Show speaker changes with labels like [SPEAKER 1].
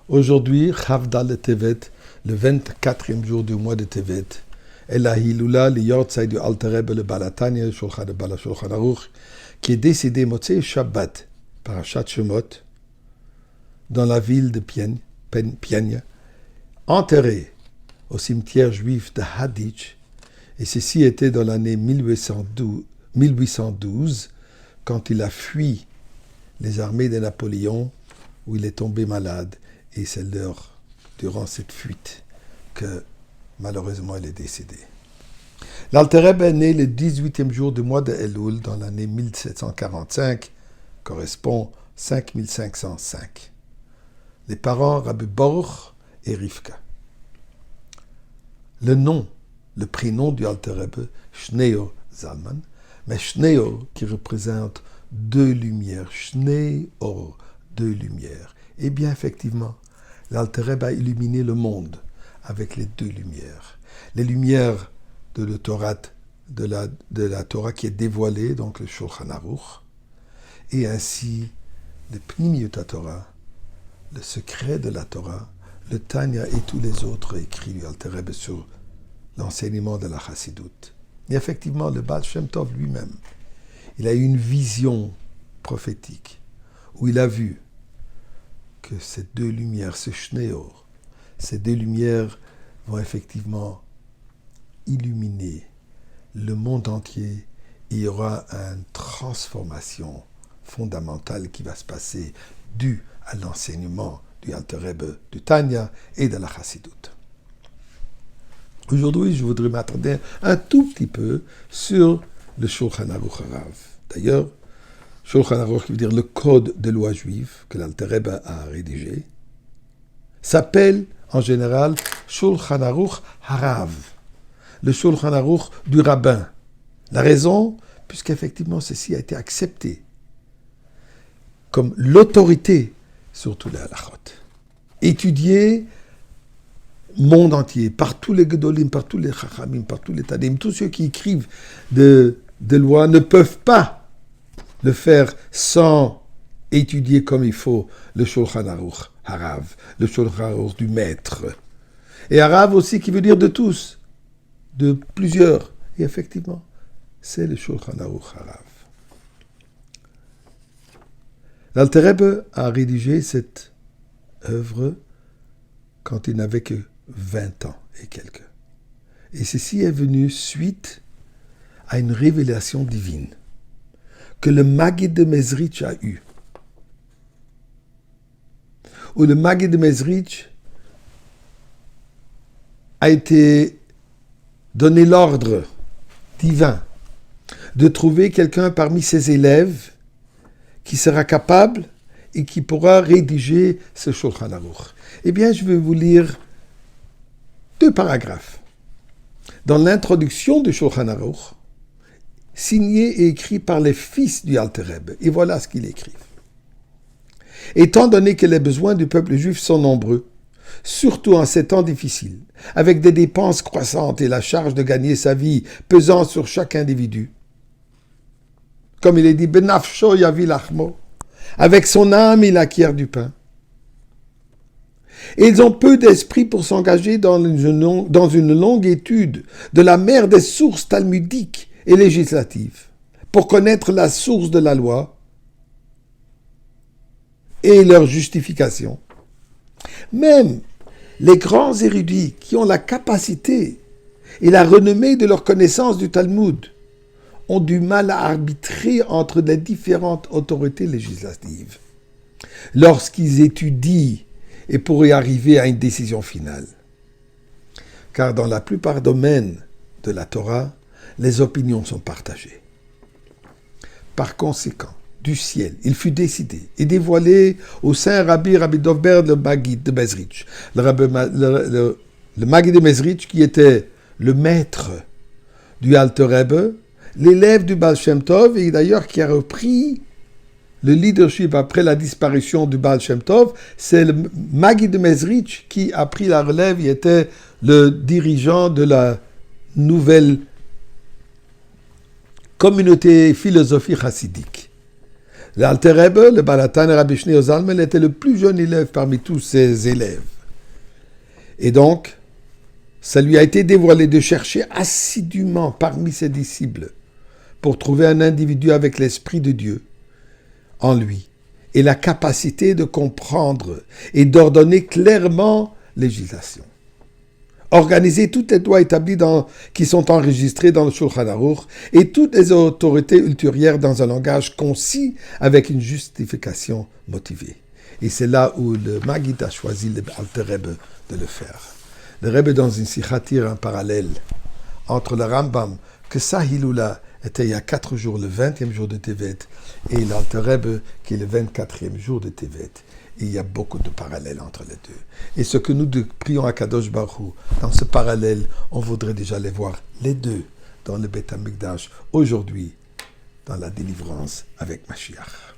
[SPEAKER 1] Aujourd'hui, Chavdal Tevet, le 24e jour du mois de Tevet, est la Hilula, le Yortzai du Alter Rebbe, le Balatanya, le Shulchan Aruch, qui est décédé Motzei Shabbat, Parashat Shemot, dans la ville de Piègne, enterré au cimetière juif de Haditch, et ceci était dans l'année 1812, quand il a fui les armées de Napoléon, où il est tombé malade, et c'est durant cette fuite que malheureusement il est décédé. L'Alter Rebbe est né le 18e jour du mois de Elul, dans l'année 1745, correspond 5505. Les parents Rabbi Baruch et Rivka. Le prénom du Alter Rebbe, Shneur Zalman, mais Shneur qui représente deux lumières, Shneur, deux lumières. Et bien effectivement, l'Alter Rebbe a illuminé le monde avec les deux lumières. Les lumières de la Torah qui est dévoilée, donc le Shulchan Aruch, et ainsi le Pnimiut Torah, le secret de la Torah, le Tanya et tous les autres écrits du Alter Rebbe sur l'enseignement de la Chassidut. Et effectivement, le Baal Shem Tov lui-même, il a eu une vision prophétique où il a vu que ces deux lumières, ce Shneor, ces deux lumières vont effectivement illuminer le monde entier. Il y aura une transformation fondamentale qui va se passer due à l'enseignement du Alter Rebbe, du Tanya et de la Chassidut. Aujourd'hui, je voudrais m'attarder un tout petit peu sur le Shulchan Aruch Harav. D'ailleurs, Shulchan Aruch, qui veut dire le code de loi juive que l'Alter Rebbe a rédigé, s'appelle en général Shulchan Aruch Harav, le Shulchan Aruch du rabbin. La raison, puisqu'effectivement ceci a été accepté comme l'autorité sur tous les halachot, étudié monde entier, par tous les Gedolim, par tous les Chachamim, par tous les Tadim, tous ceux qui écrivent de lois ne peuvent pas le faire sans étudier comme il faut le Shulchan Aruch Harav, le Shulchan Aruch du maître. Et Harav aussi qui veut dire de tous, de plusieurs. Et effectivement, c'est le Shulchan Aruch Harav. L'Alter Rebbe a rédigé cette œuvre quand il n'avait que 20 ans et quelques. Et ceci est venu suite à une révélation divine que le Maggid de Mezritch a eue. Où le Maggid de Mezritch a été donné l'ordre divin de trouver quelqu'un parmi ses élèves qui sera capable et qui pourra rédiger ce Shulchan Aruch. Eh bien, je vais vous lire 2 paragraphes. Dans l'introduction du Shulchan Aruch, signé et écrit par les fils du Alter Rebbe. Et voilà ce qu'il écrit. Étant donné que les besoins du peuple juif sont nombreux, surtout en ces temps difficiles, avec des dépenses croissantes et la charge de gagner sa vie pesant sur chaque individu, comme il est dit, Benafsho yavi lachmo, avec son âme il acquiert du pain. Et ils ont peu d'esprit pour s'engager dans une longue étude de la mer des sources talmudiques et législatives, pour connaître la source de la loi et leur justification. Même les grands érudits qui ont la capacité et la renommée de leur connaissance du Talmud ont du mal à arbitrer entre les différentes autorités législatives lorsqu'ils étudient et pour y arriver à une décision finale. Car dans la plupart des domaines de la Torah, les opinions sont partagées. Par conséquent, du ciel, il fut décidé et dévoilé au saint Rabbi Dovber le Maggid de Mezritch, le Maggid de Mezritch qui était le maître du Alter Rebbe, l'élève du Baal Shem Tov, et d'ailleurs qui a repris le leadership après la disparition du Baal Shem Tov. C'est le Maggid de Mezritch qui a pris la relève, il était le dirigeant de la nouvelle communauté philosophique chassidique. L'Alter Rebbe, le Balatan et Rabbi Shneur Zalman était le plus jeune élève parmi tous ses élèves. Et donc, ça lui a été dévoilé de chercher assidûment parmi ses disciples pour trouver un individu avec l'Esprit de Dieu en lui et la capacité de comprendre et d'ordonner clairement législation. Organiser toutes les lois établies qui sont enregistrées dans le Shulchan Aruch et toutes les autorités ultérieures dans un langage concis avec une justification motivée. Et c'est là où le Maggid a choisi le Alter Rebbe de le faire. Le Rebbe dans une sikha tire un parallèle entre le Rambam, que sa Hiloula était il y a 4 jours, le 20e jour de Tevet, et l'Alter Rebbe qui est le 24e jour de Tevet. Et il y a beaucoup de parallèles entre les deux. Et ce que nous prions à Kadosh Baruch Hu, dans ce parallèle, on voudrait déjà les voir les deux dans le Beth Amikdash, aujourd'hui, dans la délivrance avec Mashiach.